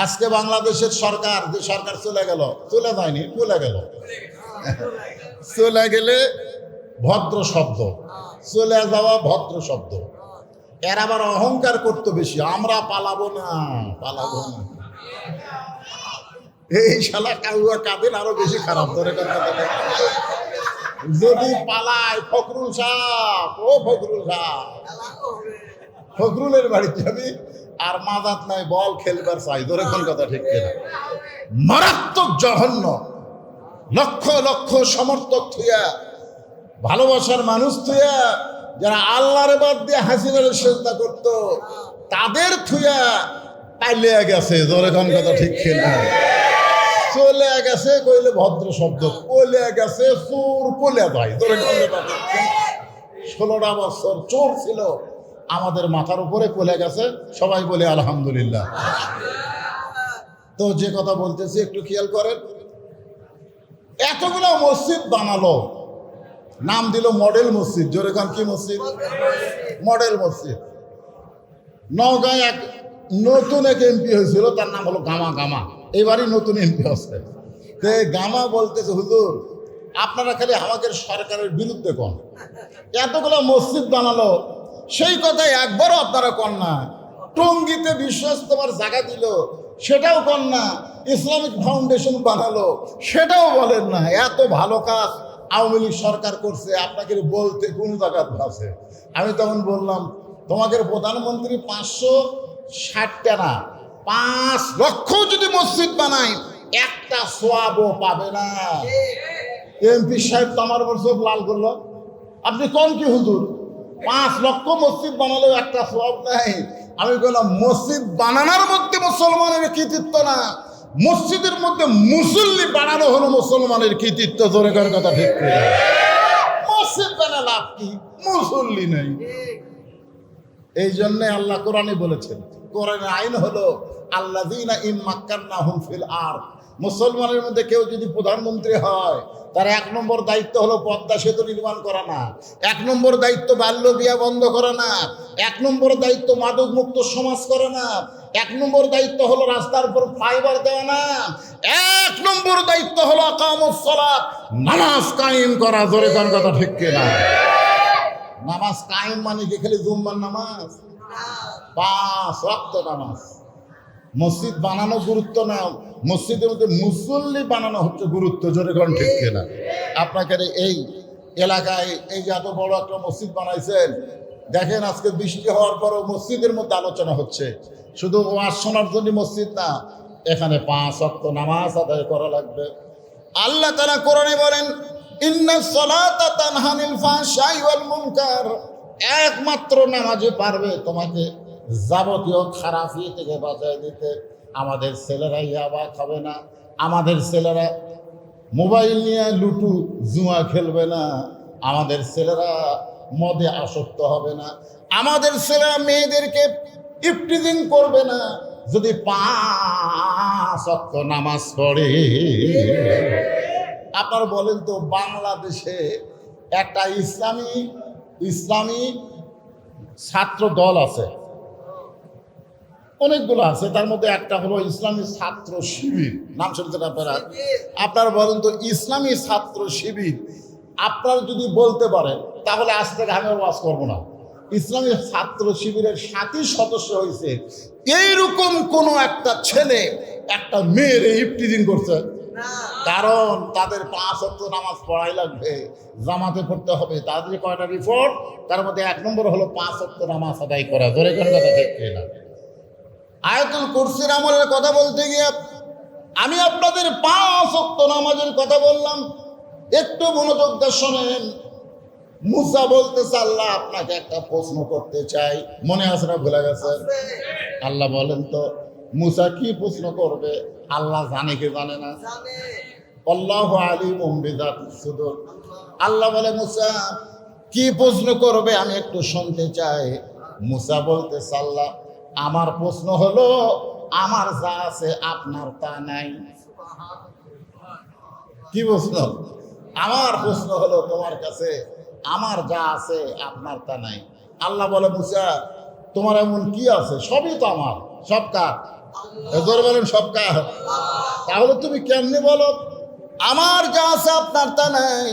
আজকে বাংলাদেশের সরকার, যে সরকার চলে গেল, চলে যায়নি, চলে গেল, চলে গেলে ভদ্র শব্দ, চলে যাওয়া ভদ্র শব্দ। এর আবার অহংকার করতে বেশি, আমরা পালাবো না, পালাবো না। এই শালা কাউয়া কাঁদেন আরো বেশি খারাপ ধরে। যদি পালায় ফখরুল সাহেব, ও ফখরুল সাহেব, ফখরুলের বাড়ি যাবি আর মাজাত নাই, বল খেলবার চাই, ধরে কোন কথা ঠিক কিনা? মারাত্মক জঘন্য। লক্ষ লক্ষ সমর্থক থুয়া, ভালোবাসার মানুষ থুয়া, যারা আল্লাহর বাদ দিয়ে হাসিনার চেষ্টা করত, তাদের থুয়া পাইলে গেছে, ধরে কোন কথা ঠিক কিনা? চলে গেছে কইলে ভদ্র শব্দ, কলে গেছে চোর, কলে যায়, ধরে কোন কথা ঠিক কিনা? 16টা বছর চোর ছিল আমাদের মাথার উপরে, কলে গেছে, সবাই বলে আলহামদুলিল্লাহ। তো যে কথা বলতেছি একটু খেয়াল করেন। এতগুলো মসজিদ বানালো, নাম দিল মডেল মসজিদ, জোরে কান কি মসজিদ? মডেল মসজিদ। নওগাঁয় এক নতুন এক এমপি হয়েছিল, তার নাম হলো গামা। গামা এবারই নতুন এমপি হচ্ছে। তো গামা বলতেছে, হুজুর আপনারা খালি আমাদের সরকারের বিরুদ্ধে কোন, এতগুলো মসজিদ বানালো, সেই কথাই একবারও আপনারা কন না। টঙ্গীতে বিশ্বস্তমার জায়গা দিল, সেটাও কন না। ইসলামিক ফাউন্ডেশন বানালো, সেটাও বলেন না। এত ভালো কাজ আওয়ামী লীগ সরকার করছে, আপনাকে বলতে কোন জায়গা আছে? আমি তখন বললাম, তোমাদের প্রধানমন্ত্রী 560টা না 5 লক্ষ যদি মসজিদ বানায়, একটা সোয়াবও পাবে না। এমপি সাহেব তো আমার বছর লাল করলো। আপনি কোন কি হুজুর, 5 লক্ষ মসজিদ বানালেও একটা সওয়াব নাই? আমি বললাম, মসজিদ বানানোর মধ্যে মুসলমানের কৃতিত্ব না, মসজিদের মধ্যে মুসল্লি বানানো হলো মুসলমানের কৃতিত্ব। জোরে করার কথা ঠিক করে, মসজিদ বানা লাভ কি, মুসল্লি নেই। এই জন্য আল্লাহ কোরআনে বলেছেন, কোরআনের আইন হলো আল্লাযীনা ইম্মাক্কান্নাহুম ফিল আরদ। মুসলমানের মধ্যে কেউ যদি প্রধানমন্ত্রী হয়, তার 1 নম্বর দায়িত্ব হলো পদ্মা সেতু নির্মাণ করা না, 1 নম্বর দায়িত্ব বাল্য বিয়া বন্ধ করা না, 1 নম্বর দায়িত্ব মাদক মুক্ত সমাজ করা না, 1 নম্বর দায়িত্ব হলো রাস্তার উপর ফাইবার দেওয়া না, 1 নম্বর দায়িত্ব হলো আকামুস সালাত, নামাজ কায়েম করা। জোরে কোন কথা ঠিক কিনা? নামাজ কায়েম মানে কি খালি জুম্মার নামাজ? 5 ওয়াক্ত নামাজ। মসজিদ বানানো গুরুত্ব না, মসজিদের মধ্যে মুসল্লি বানানো হচ্ছে গুরুত্ব। জোরে কোন ঠিক কিনা? আপনাকে এই এলাকায় এই যে এত বড় একটা মসজিদ বানাইছেন, দেখেন আজকে বৃষ্টি হওয়ার পরও মসজিদের মধ্যে আলোচনা হচ্ছে। শুধু ওয়াজ শোনার জন্য মসজিদ না, এখানে 5 ওয়াক্ত নামাজ আদায় করা লাগবে। আল্লাহ তাআলা কোরআনে বলেন, ইন্নাস সালাতা তানহা আনিল ফাহশাই ওয়াল মুনকার। একমাত্র নামাজে পারবে তোমাকে যাবতীয় খারাপি থেকে বাঁচায় দিতে। আমাদের ছেলেরা ইয়াবা খাবে না, আমাদের ছেলেরা মোবাইল নিয়ে লুটু জুয়া খেলবে না, আমাদের ছেলেরা মদে আসক্ত হবে না, আমাদের ছেলেরা মেয়েদেরকে ইফটিজিং করবে না, যদি 5 ওয়াক্ত নামাজ পড়ে। আপনারা বলেন তো, বাংলাদেশে একটা ইসলামী ছাত্র দল আছে, অনেকগুলো আছে, তার মধ্যে একটা হলো ইসলামী ছাত্র শিবির। নাম শুনছেন আপনারা? আপনারা বলেন তো, ইসলামী ছাত্র শিবির আপনারা যদি বলতে পারেন, তাহলে আজ থেকে আমি ওয়াজ করবো না। ইসলামী ছাত্র শিবিরের 7ই সদস্য হয়েছে, এইরকম কোন একটা ছেলে একটা মেয়ের ইফটিজিং করছে? কারণ তাদের 5 ওয়াক্ত নামাজ পড়াই লাগবে, জামাতে পড়তে হবে। তাদের কয়টা রিপোর্ট, তার মধ্যে 1 নম্বর হলো 5 ওয়াক্ত নামাজ আদায় করা। ধরে কোন কথা ঠিক না? আয়াতুল কুরসির আমলের কথা বলতে গিয়ে আমি আপনাদের 5 ওয়াক্ত নামাজের কথা বললাম, একটু মনোযোগ দিয়ে শোনেন। মুসা বলতেছে, আল্লাহ আপনাকে একটা প্রশ্ন করতে চাই। মনে আছে না, ভুলে গেছেন? আল্লাহ বলেন তো, মুসা কি প্রশ্ন করবে? আল্লাহ জানে কি জানে না? আল্লাহু আলিমুম বিযাতিস সুদূর। আল্লাহ বলে, মুসা কি প্রশ্ন করবে আমি একটু শুনতে চাই। মুসা বলতেছে, আল্লাহ আমার প্রশ্ন হলো, আমার যা আছে আপনার তা নাই। কি প্রশ্ন? আমার প্রশ্ন হলো, তোমার কাছে আমার যা আছে আপনার তা নাই। আল্লাহ বলে, মুসা তোমার এমন কি আছে? সবই তো আমার। সব কার? জোরে বলেন সব কার। তাহলে তুমি কেমনে বলো আমার যা আছে আপনার তা নাই?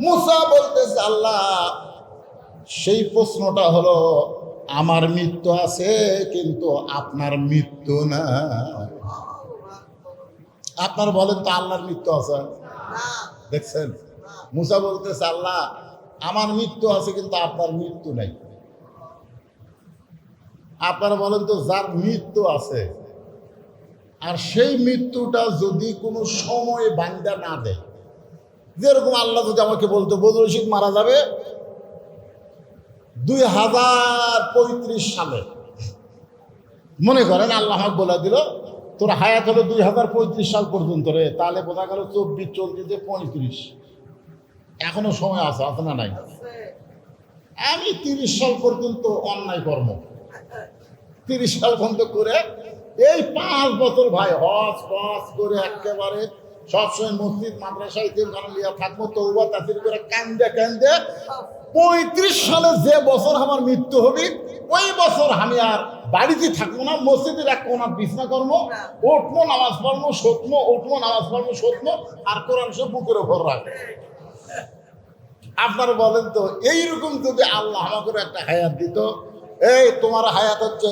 মুসা বলতেছে আল্লাহ, সেই প্রশ্নটা হলো আমার মৃত্যু আছে কিন্তু আপনার মৃত্যু না। আপনার বলেন তো আল্লাহর মৃত্যু আছে? দেখছেন, মুসা বলতেছে আল্লাহ আমার মৃত্যু আছে কিন্তু আপনার মৃত্যু নাই। আপনারা বলেন তো যার মৃত্যু আছে আর সেই মৃত্যুটা যদি কোনো সময় বান্দা না দেয়, যেরকম আল্লাহ যদি আমাকে বলতো বদরুল রশিদ মারা যাবে 2035 সালে, মনে করেন আল্লাহ আমাকে বলে দিল তোর হায়াত হলো 2035 সাল পর্যন্ত রে, তাহলে বোঝা গেল 24 চলতেছে 35, এখনো সময় আছে, আছে না নাই? আমি 30 সাল পর্যন্ত অন্যায় কর্ম 30 সাল পর্যন্ত করে এই 5 বছর ভাই হজ ফজ করে একেবারে সবসময় মসজিদ মাদ্রাসায় লিয়া থাকবো, তওবা তাসবিহ করে কান্দে কান্দে 35 সালে যে বছর আমার মৃত্যু হবে ওই বছর আমি আর বাড়িতে থাকবো না, মসজিদের এক কোণা বিছনা করবো, উঠবো নামাজ পড়বো সত্য, উঠবো নামাজ পড়বো সত্য, আর কোরআন সব বুকের ওপর রাখবো। আপনারা বলেন তো এইরকম যদি আল্লাহ আমাকে একটা হায়াত দিত, এই তোমার হায়াত হচ্ছে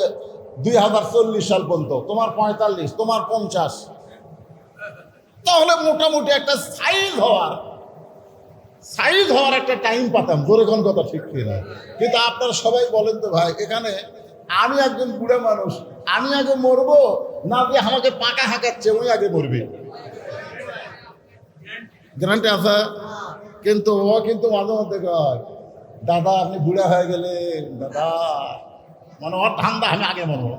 2040 সাল পর্যন্ত, তোমার 45, তোমার 50, তাহলে মোটামুটি একটা সাইজ হওয়ার একটা টাইম পাতাম। জোরে কোন কথা ঠিক কিনা? কিন্তু আপনারা সবাই বলেন তো ভাই এখানে আমি একজন বুড়া মানুষ, আমি আগে মরবো না যে আমাকে পাকা হাঁকাচ্ছে ওই আগে মরবে? গ্যারান্টি আছে? কিন্তু ও কিন্তু মাঝে মধ্যে কয় দাদা আপনি বুড়া হয়ে গেলেন দাদা, মানে ওর ঠান্ডা আমি আগে মরবো।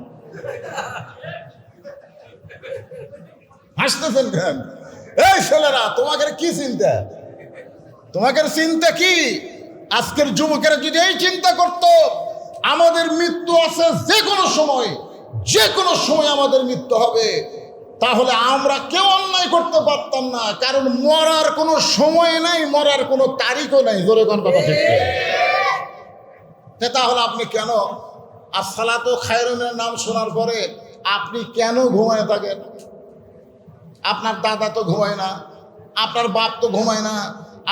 হাসতেছেন কেন? এই ছেলেরা তোমাকে কি চিন্তা, তোমাকে চিন্তা কি? আজকের যুবকেরা যদি এই চিন্তা করত আমাদের মৃত্যু আছে যে কোনো সময়, যে কোনো সময় আমাদের মৃত্যু হবে, তাহলে আমরা কেউ অন্যায় করতে পারতাম না, কারণ মরার কোনো সময় নাই, মরার কোনো তারিখও নাই। জোরে কোন কথা ঠিক? তাহলে আপনি কেন আসসালাতু খায়রুন মিনান নাম শোনার পরে আপনি কেন ঘুমায় থাকেন? আপনার দাদা তো ঘুমায় না, আপনার বাপ তো ঘুমায় না,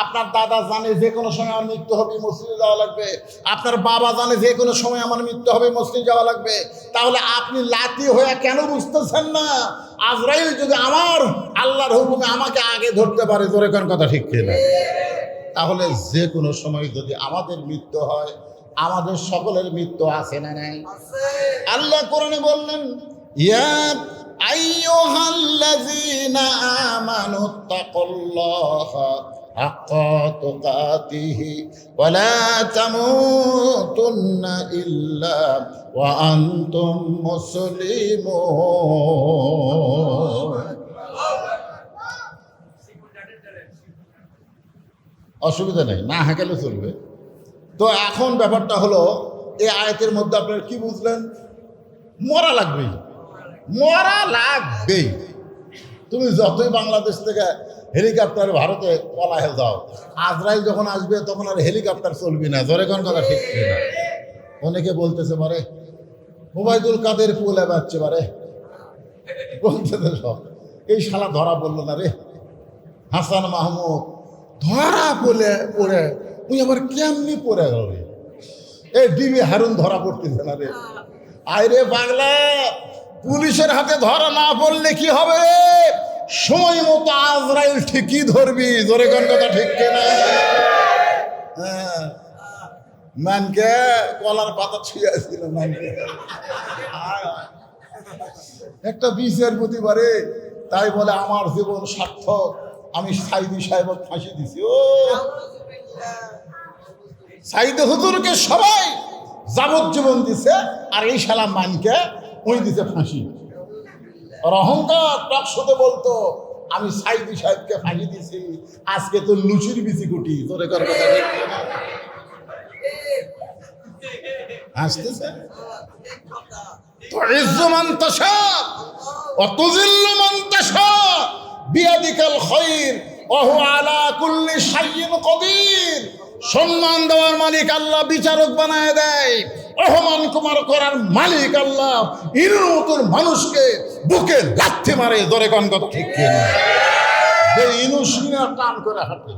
আপনার দাদা জানে যে কোনো সময় আমার মৃত্যু হবে, মসজিদে যাওয়া লাগবে, আপনার বাবা জানে যে কোনো সময় আমার মৃত্যু হবে, মসজিদে যাওয়া লাগবে, তাহলে আপনি লাতি হয়ে কেন বুঝতেছেন না আজরাইল যদি আমার আল্লাহর হুকুমে আমাকে আগে ধরতে পারে? জোরে কোন কথা ঠিক কিনা? তাহলে যে কোনো সময় যদি আমাদের মৃত্যু হয়, আমাদের সকলের মৃত্যু আছে না নাই? আল্লাহ কোরআনে বললেন ইয়া আইয়ুহাল্লাযীনা আমানু তাকুল্লাহা হাক্কা তুকাতিহি ওয়া লা তামুতুন্না ইল্লা ওয়া আনতুম মুসলিমুন। অসুবিধা নেই, না হাঁকালে চলবে। তো এখন ব্যাপারটা হলো এই আয়াতের মধ্যে আপনারা কি বুঝলেন? মরা লাগবেই, মরা লাগবেই। তুমি যতই বাংলাদেশ থেকে হেলিকপ্টারে ভারতে পলায় যাও, আজরাইল যখন আসবে তখন আর হেলিকপ্টার চলবি না। জোরে কোন কথা ঠিক না? অনেকে বলতেছে পারে ওবায়দুল কাদের পোলে বাচ্চে পারে, বলতেছে সব এই শালা ধরা বললো না রে, হাসান মাহমুদ ধরা পড়ে পড়ে ওই আবার কেমনি পড়ে গেল রে, এই ডিবি হারুন ধরা পড়তেছে না রে। আরে পাগলা, পুলিশের হাতে ধরা না পড়লে কি হবে রে? সময় মতো আজরাইল ঠিকই ধরবি। জোরে কোন কথা ঠিক কিনা? হ্যাঁ, মানকে কলার পাতা ছুঁয়েছিল, মানকে একটা বিচারপতি পারে, তাই বলে আমার জীবন সার্থক, আমি সাইদি সাহেব ফাঁসি দিছি। ও সাইদি হুজুরকে সবাই যাবজ্জীবন দিছে, আর এই শালা মানকে ওই দিছে ফাঁসি। আর অহংকার টকশোতে বলতো আমি সাইদি সাহেবকে ফাঁসি দিছি, আজকে তো লুচির বিচি কুটি। তোরে কর কথা আসতেছে তুইজ্জু মান তাশা ওয়া তুযিল্লু মান তাশা বিয়াদিকাল খায়র ওয়া হুয়া আলা কুল্লি শাইইন কাদির। সম্মান দেওয়ার মালিক আল্লাহ বিচারক বানায় দেয়, রহমান কুমার করার মালিক আল্লাহ। ইনুর মতন মানুষকে বুকে লাথি মারে, ধরে কোন কথা ঠিক কিনা? যে ইনু সিনা টান করে হাঁটে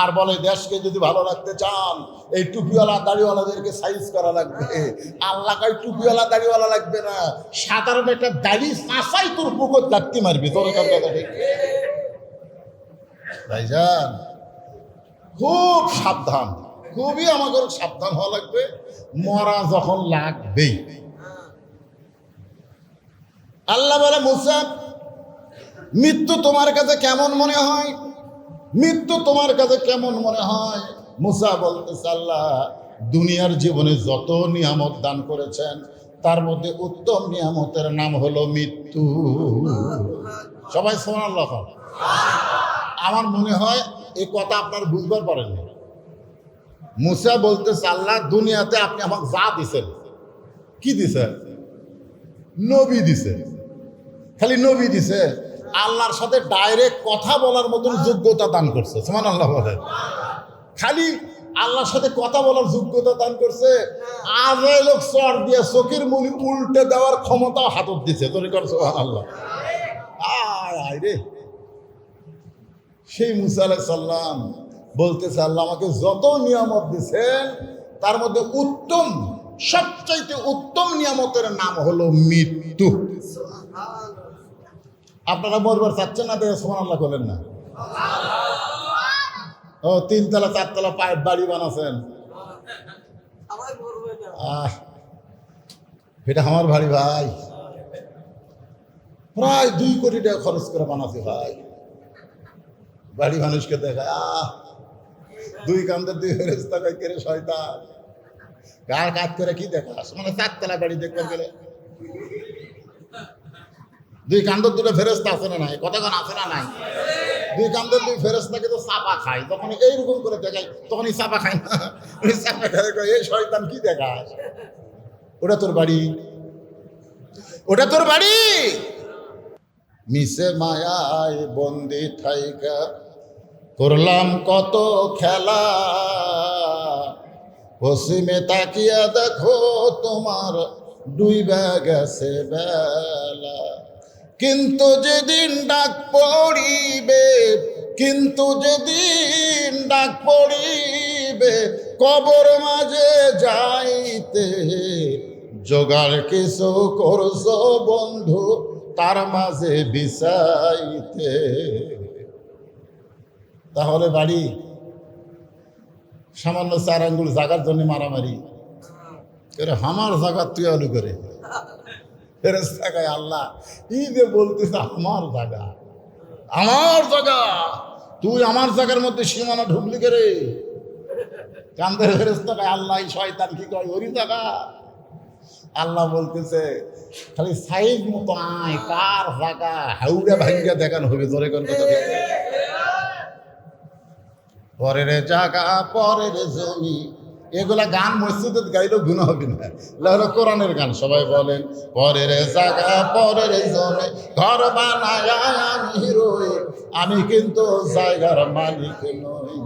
আর বলে দেশকে যদি ভালো রাখতে চান এই টুপিওয়ালা দাড়িওয়ালাদেরকে সাইজ করা লাগবে। আল্লাহ কয় টুপিওয়ালা দাড়িওয়ালা লাগবে না, সাধারণ একটা দাড়ি চাষাই তোর বুকত লাথি মারবি, ধরে কোন কথা ঠিক? ভাইজান খুব সাবধান, খুবই আমাদের সাবধান হওয়া লাগবে। মরা যখন লাগবেই। আল্লাহ বলে মুসা, মৃত্যু তোমার কাছে কেমন মনে হয়? মৃত্যু তোমার কাছে কেমন মনে হয়? মুসা বলতেছে, আল্লাহ দুনিয়ার জীবনে যত নিয়ামত দান করেছেন তার মধ্যে উত্তম নিয়ামতের নাম হলো মৃত্যু। সবাই সুবহানাল্লাহ। আমার মনে হয় এই কথা আপনার বুঝবার পারেননি। মুসা বলতেছে, আল্লাহ দুনিয়াতে আপনি আমাকে যা দিছেন, কি দিছেন? নবী দিছে। খালি নবী দিছে, আল্লাহর সাথে ডাইরেক্ট কথা বলার মতন যোগ্যতা দান করছে। সুবহানাল্লাহ বলেন। খালি আল্লাহর সাথে কথা বলার যোগ্যতা দান করছে, আজাই লোক চর দিয়ে চোখের মুনি উল্টে দেওয়ার ক্ষমতা হাতত দিছে। তোরে কর সুবহানাল্লাহ। আয় রে, সেই মুসা আলাইহিস সালাম বলতেছে, আল্লাহ আমাকে যত নিয়ামত দিছেন তার মধ্যে উত্তম, সবচাইতে উত্তম নিয়ামতের নাম হলো মৃত্যু। আপনারা মরবার চাচ্ছেন না, দেখে সুবহানাল্লাহ বলেন না? ও 3 তলা 4 তলা বাড়ি বানাচ্ছেন, এটা আমার ভারী ভাই, প্রায় 2 কোটি টাকা খরচ করে বানাচ্ছে ভাই। বাড়ি মানুষকে দেখায়, 2 কান্দের 2 ফেরেশতা কয় কে রে শয়তান, গার কাজ করে কি দেখাস? মানে 4 তলা বাড়ি দেখতে গেলে 2 কান্দর 2টা ফেরেশতা আছে না নাই? কতক্ষণ আছে না নাই? 2 কান্দর 2 ফেরেশতাকে তো চাপা খায়, তখন এইরকম করে দেখায়, তখনই চাপা খায় না, চাপা খায়, এই শয়তান কি দেখাস? ওটা তোর বাড়ি, ওটা তোর বাড়ি। মিশে মায়ায় বন্দি থাইকা করলাম কত খেলা, পশ্চিমে তাকিয়া দেখো তোমার ডুইবা গেছে বেলা। কিন্তু যেদিন ডাক পড়িবে, কিন্তু যেদিন ডাক পড়িবে কবর মাঝে যাইতে, জোগাড় কিছু করছো বন্ধু তার মাঝে বিছাইতে। তাহলে বাড়ি সামান্য 4 আঙ্গুল জাগার জন্য মারামারি করে, আমার জায়গা তুই আলু করে ফেরেশতা কয়, আল্লাহ ই যে বলতেছে আমার জায়গা, আমার জায়গা, তুই আমার জায়গার মধ্যে সীমানা ঢুকলি করে? কান্দের ফেরেশতা কয়, আল্লাহ এই শয়তান কি কয় ওরই জায়গা? আল্লাহ বলতেছে, খালি সাইজ মতো আয়, কার জায়গা হাউড়া ভাঙ্গা দেখানো হবে। জোরে কোন কথা? পরের জায়গা পরের জমি, এগুলা গান মসজিদে গাইলেও গুনাহ হবে না, এগুলো কোরআনের গান। সবাই বলেন, পরের জায়গা পরের জমি, ঘর বানায় আমি রই, আমি কিন্তু জায়গার মালিক নই।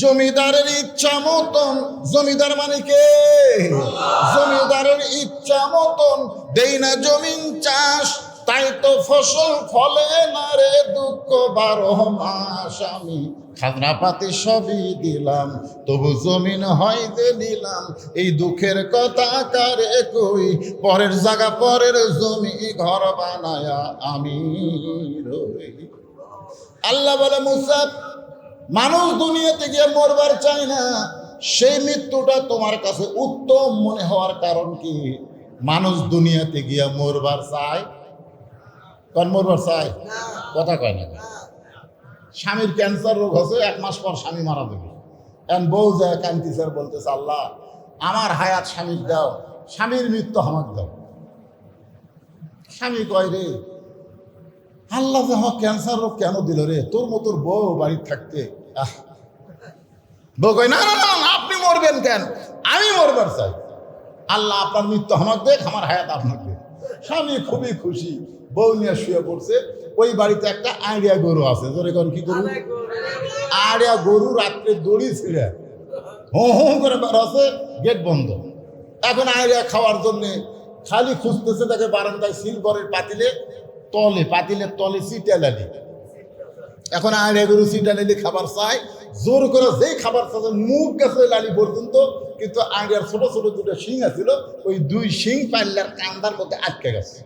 জমিদারের ইচ্ছা মতন, জমিদার মানে কে? জমিদারের ইচ্ছা মতন দেই না জমিন চাষ, তাই তো ফসল ফলে না রে, দুঃখ 12 মাস আমি খাজনা পাতি সবই দিলাম, তবু জমিন হয় যে নিলাম, এই দুঃখের কথা কারে কই? পরের জায়গা পরের জমি, ঘর বানায়া আমি রই। আল্লাহ বলে, মুসা মানুষ দুনিয়াতে গিয়ে মরবার চায় না, সেই মৃত্যুটা তোমার কাছে উত্তম মনে হওয়ার কারণ কি? মানুষ দুনিয়াতে গিয়া মরবার চায়, কোন মরবার চায়? কথা কয় না। স্বামীর ক্যান্সার রোগ হচ্ছে, 1 মাস পর স্বামী মারা যাবে, এখন বউ যায় কান্দিছে, বলতেছে, আল্লাহ আমার হায়াত স্বামীর দাও, স্বামীর মৃত্যু আমাকে দাও। স্বামী কয়, রে আল্লাহ যে আমার ক্যান্সার রোগ কেন দিল রে, তোর মতোর বউ বাড়ির থাকতে। বউ কয়, না না না, আপনি মরবেন কেন? আমি মরবার চাই, আল্লাহ আপনার মৃত্যু আমাকে দেখ, আমার হায়াত আপনাকে দেখ। স্বামী খুবই খুশি, বউ নিয়ে শুয়ে পড়ছে। ওই বাড়িতে একটা আড়িয়া গরু আছে। জোরে কোন কি গরু? আড়িয়া গরু রাত্রে দড়ি ছিঁড়ে হো হো করে বেরোছে, গেট বন্ধ। এখন আইডিয়া খাওয়ার জন্যে খালি খুঁজতেছে, তাকে বারান্দায় সিলভারের পাতিলের তলে সিটালালি। এখন আইডিয়া গরু সিটালালি খাবার চায়, জোর করে যেই খাবার চাচ্ছে মুখ গেছে লালি পর্যন্ত, কিন্তু আইডিয়ার ছোট ছোট দুটো শিং আছিল, ওই দুই শিং পাল্লার কান্দার মধ্যে আটকে গেছে।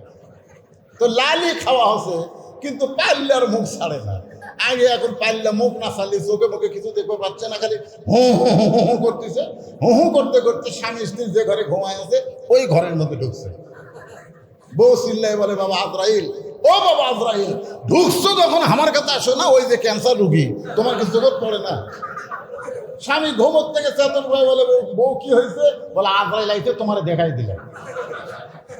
তো লালি খাওয়া হচ্ছে, কিন্তু পাল্লার মুখ ছাড়ে না। আগে এখন পাল্লা মুখ না ছাড়লে চোখে মুখে কিছু দেখতে পাচ্ছে না, খালি হু হু হু হু করতেছে। হু হু করতে করতে স্বামী স্ত্রী যে ঘরে ঘুমায় আছে ওই ঘরের মধ্যে ঢুকছে। বউ চিল্লাই বলে, বাবা আজরাইল, ও বাবা আজরাইল, ঢুকছো যখন আমার কাছে আসো না, ওই যে ক্যান্সার রুগী, তোমার কি জগৎ পড়ে না? স্বামী ঘুমোর থেকে চেতন হয়ে বলে, বউ কি হয়েছে? বলে আজরাইল আইছে, তোমার দেখাই দিল।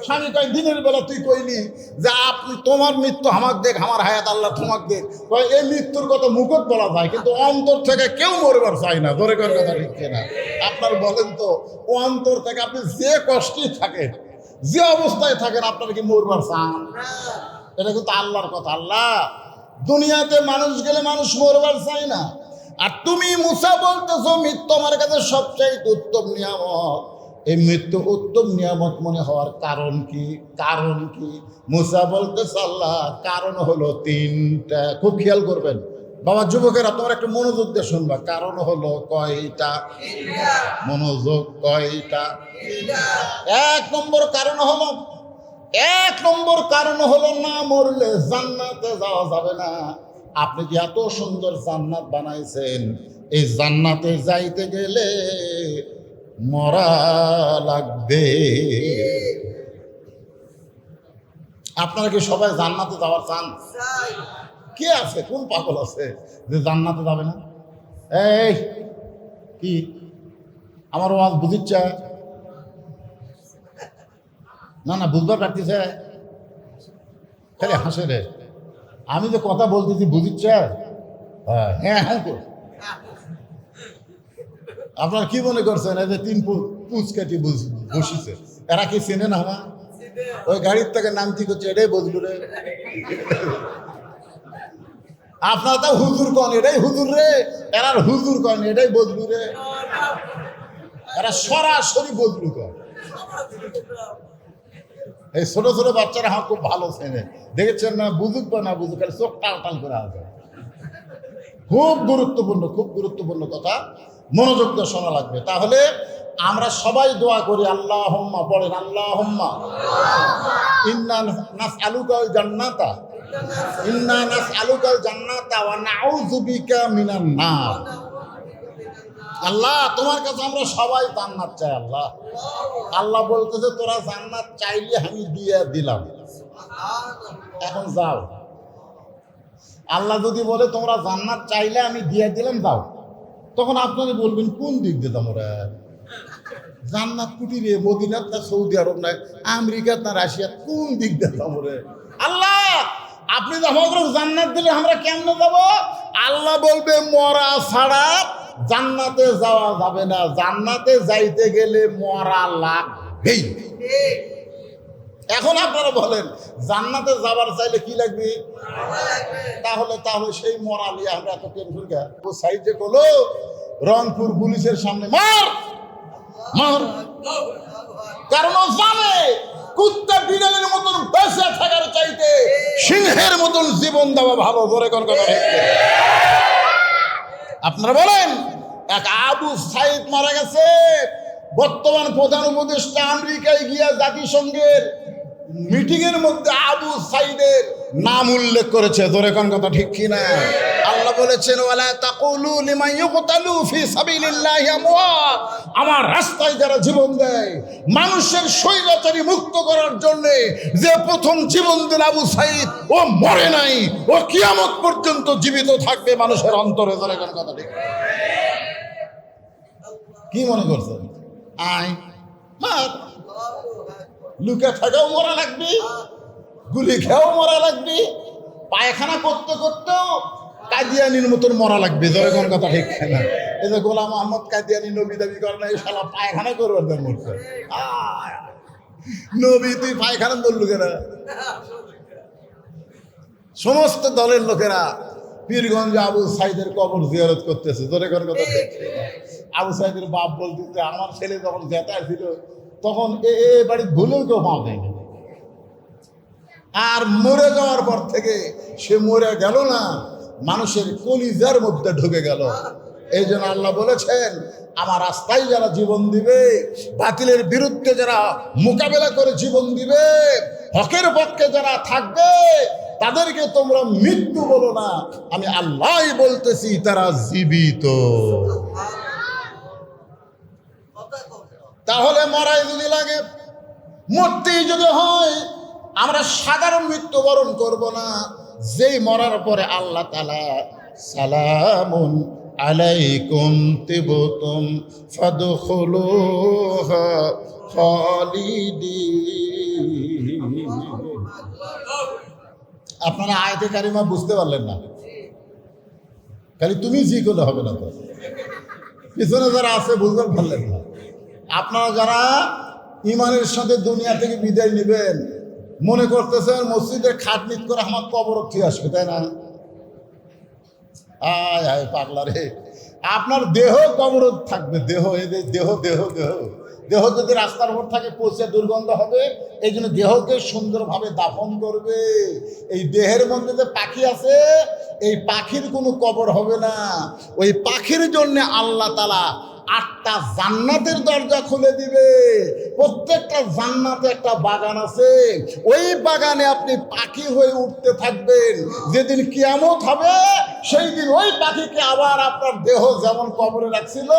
স্বামী কয়, দিনের বেলা তুই কইলি যে আপনি তোমার মৃত্যু আমাকে দেখ, আমার হায়াত আল্লাহ তোমাকে দেখ। কয় এই মৃত্যুর কথা মুখত বলা যায়, কিন্তু অন্তর থেকে কেউ মরবার চায় না। ধরে করার কথা ঠিক না? আপনার বলেন তো, ও অন্তর থেকে আপনি যে কষ্টই থাকেন, যে অবস্থায় থাকেন, আপনার কি মরবার চান? এটা কিন্তু আল্লাহর কথা। আল্লাহ দুনিয়াতে মানুষ গেলে মানুষ মরবার চায় না। আর তুমি মুসা বলতেছো মৃত্যু আমার কাছে সবচেয়ে উত্তম নিয়ামত। এই মৃত্যু উত্তম নিয়ামত মনে হওয়ার কারণ কি? কারণ কি? মুসা বলতেছে, আল্লাহ কারণ হলো তিনটা। খুব খেয়াল করবেন বাবা, যুবকেরা তোমরা একটু মনোযোগ দিয়ে শুনবা। কারণ হলো কয়টা? মনোযোগ, কয়টা? এক নম্বর কারণ হলো না মরলে জান্নাতে যাওয়া যাবে না। আপনি কি এত সুন্দর জান্নাত বানাইছেন, এই জান্নাতে যাইতে গেলে মরা লাগবে। আপনারা কি সবাই জান্নাতে যাওয়ার চান? কে আছে, কোন পাগল আছে যে জান্নাতে যাবে না? এই কি আমার ওয়াজ বুঝিচ্ছে না বুঝবার পারতেছে? খালি হাসে রে। আমি যে কথা বলতেছি বুঝিচ্ছে? হ্যাঁ হ্যাঁ তো। আপনার কি মনে করছেন এই যে তিন পুচকাটি বসিছে, এরা কি চেনে না? আমার ওই গাড়ির থেকে নামতি করছে, এটাই বদলু রে। আপনার তো হুজুর কন, এটাই হুজুর রে। এরা হুজুর কন, এটাই বদলু রে। এরা সরাসরি বদলু কন। এই ছোট ছোট বাচ্চারা আমার খুব ভালো চেনে, দেখেছেন না? বুঝুক বা না বুঝুক, চোখ টাল টাল করে আসবে। খুব গুরুত্বপূর্ণ কথা, মনোযোগ দিয়ে শোনা লাগবে। তাহলে আমরা সবাই দোয়া করি, আল্লাহুম্মা, পড়েন আল্লাহুম্মা ইন্না নাসআলুকাল জান্নাতা, ইন্না নাসআলুকাল জান্নাতা ওয়া নাউযু বিকা মিনান নার। আল্লাহ তোমার কাছে আমরা সবাই জান্নাত চাই। আল্লাহ বলতেছে, তোরা জান্নাত চাইলে আমি দিয়ে দিলাম, এখন যাও। আল্লাহ যদি বলে তোমরা জান্নাত চাইলে আমি দিয়ে দিলাম, যাও, তখন আপনারা বলবেন কোন দিক দিয়ে আমরা জান্নাত কুটিরে? মদিনাত না সৌদি আরব না আমেরিকাত না রাশিয়া, কোন দিক দিয়ে আমরা? আল্লাহ আপনি আমাকে জান্নাত দিলে আমরা কেমনে যাব? আল্লাহ বলবে, মরা ছাড়া জান্নাতে যাওয়া যাবে না। জান্নাতে যাইতে গেলে মরা লাগবেই। এখন আপনারা বলেন, জান্নাতে যাবার চাইলে কি লাগবে? তাহলে সেই মরা নিয়ে আমরা এত টেনশন কে? ও সাইডে বলো, রংপুর পুলিশের সামনে মার, কারণ ও জানে কুত্তা বিড়ালের মতন বেঁচে থাকার চাইতে সিংহের মতন জীবন দেওয়া ভালো। ধরে কোন কথা? আপনারা বলেন, এক আবু সাইদ মারা গেছে, বর্তমান প্রধান উপদেষ্টা আমেরিকায় গিয়া জাতিসংঘের মিটিং এর মধ্যে আবু সাইদের নাম উল্লেখ করেছে। ধরে কোন কথা ঠিক কিনা? আল্লাহ বলেছেন, ওয়ালা তাকুলু লিমান ইউকতালু ফি সাবিলিল্লাহি আমওয়াত। আমার রাস্তায় যারা জীবন দেয়, মানুষের স্বৈরাচারী মুক্ত করার জন্য যে প্রথম জীবন দিল আবু সাইদ, ও মরে নাই, ও কিয়ামত পর্যন্ত জীবিত থাকবে মানুষের অন্তরে। ধরে কোন কথা ঠিক? কি মনে করছেন? লুকে থাকাও মরা লাগবে, গুলি খেয়েও মরা লাগবে, পায়খানা করতে করতেও কাদিয়ানির মতন মরা লাগবে। ধরে কোন কথা ঠিক না? এই যে গোলাম মোহাম্মদ কাদিয়ানি নবী দাবি করে না, এই শালা পায়খানা করবার দাম মরছে। নবী তুই পায়খানা বললু কেনা? সমস্ত দলের লোকেরা পীরগঞ্জে আবু সাইদের কবর জিয়ারত করতেছে। ধরে কোন কথা ঠিক? আবু সাইদের বাপ বলতেছে, আমার ছেলে যখন জেতা ছিল তখন এ বাড়ি ভুলেও কেউ মা দেয়নি। আর মরে যাওয়ার পর থেকে সে মরে গেল না, মানুষের কলিজার মধ্যে ঢুকে গেল। এই জন্য আল্লাহ বলেছেন, আমার রাস্তায় যারা জীবন দিবে, বাতিলের বিরুদ্ধে যারা মোকাবেলা করে জীবন দিবে, হকের পক্ষে যারা থাকবে, তাদেরকে তোমরা মৃত্যু বলো না, আমি আল্লাহই বলতেছি তারা জীবিত। তাহলে মরাই যদি লাগে, মরতেই যদি হয়, আমরা সাধারণ মৃত্যুবরণ করব না। যেই মরার পরে আল্লাহ তাআলা সালামুন আলাইকুম তিবতুম ফাদখুলুহা খালিদিন। আপনারা আয়াতে কারিমা বুঝতে পারলেন না, খালি তুমি জি করলে হবে না, তো পিছনে যারা আছে বুঝতে পারলেন না। আপনারা যারা ইমানের সাথে দুনিয়া থেকে বিদায় নেবেন, মনে করতেছেন মসজিদের খাটনিট করে আমার কবর ঠিক আসবে, তাই না? আয় আয় পাগলা রে, আপনার দেহ কবর থাকবে, দেহ দেহ দেহ দেহ দেহ যদি রাস্তার উপর থাকে পচে দুর্গন্ধ হবে। এই জন্য দেহকে সুন্দরভাবে দাফন করবে। এই দেহের মধ্যে যে পাখি আছে, এই পাখির কোনো কবর হবে না। ওই পাখির জন্য আল্লাহ তাআলা 8টা জান্নাতের দরজা খুলে দিবে। প্রত্যেকটা জান্নাতে একটা বাগান আছে, ওই বাগানে আপনি পাখি হয়ে উঠতে থাকবেন। যেদিন কিয়ামত হবে, সেই দিন ওই পাখিকে আবার আপনার দেহ যেমন কবরে রাখছিল,